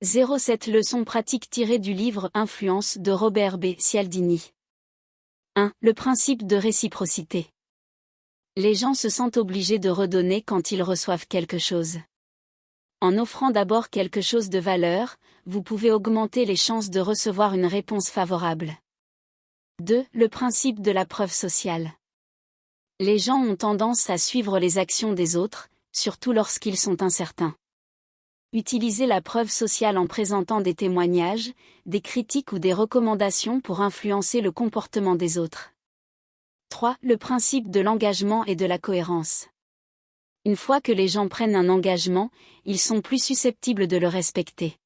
07 Leçons pratiques tirées du livre Influence de Robert B. Cialdini. 1. Le principe de réciprocité. Les gens se sentent obligés de redonner quand ils reçoivent quelque chose. En offrant d'abord quelque chose de valeur, vous pouvez augmenter les chances de recevoir une réponse favorable. 2. Le principe de la preuve sociale. Les gens ont tendance à suivre les actions des autres, surtout lorsqu'ils sont incertains. Utilisez la preuve sociale en présentant des témoignages, des critiques ou des recommandations pour influencer le comportement des autres. 3. Le principe de l'engagement et de la cohérence. Une fois que les gens prennent un engagement, ils sont plus susceptibles de le respecter.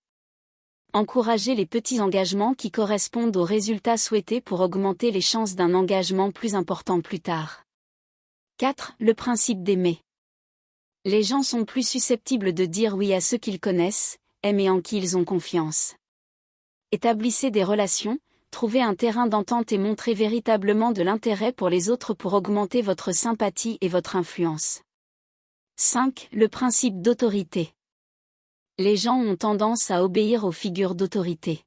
Encouragez les petits engagements qui correspondent aux résultats souhaités pour augmenter les chances d'un engagement plus important plus tard. 4. Le principe d'aimer. Les gens sont plus susceptibles de dire oui à ceux qu'ils connaissent, aiment et en qui ils ont confiance. Établissez des relations, trouvez un terrain d'entente et montrez véritablement de l'intérêt pour les autres pour augmenter votre sympathie et votre influence. 5. Le principe d'autorité. Les gens ont tendance à obéir aux figures d'autorité.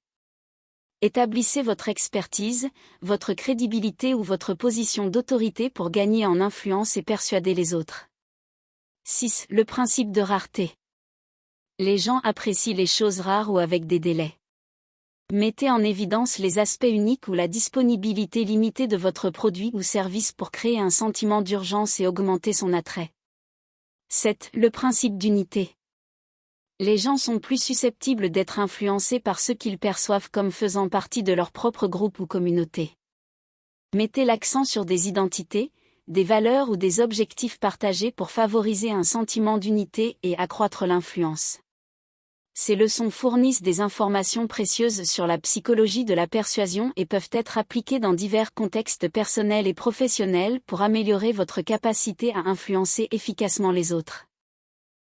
Établissez votre expertise, votre crédibilité ou votre position d'autorité pour gagner en influence et persuader les autres. 6. Le principe de rareté. Les gens apprécient les choses rares ou avec des délais. Mettez en évidence les aspects uniques ou la disponibilité limitée de votre produit ou service pour créer un sentiment d'urgence et augmenter son attrait. 7. Le principe d'unité. Les gens sont plus susceptibles d'être influencés par ce qu'ils perçoivent comme faisant partie de leur propre groupe ou communauté. Mettez l'accent sur des identités, des valeurs ou des objectifs partagés pour favoriser un sentiment d'unité et accroître l'influence. Ces leçons fournissent des informations précieuses sur la psychologie de la persuasion et peuvent être appliquées dans divers contextes personnels et professionnels pour améliorer votre capacité à influencer efficacement les autres.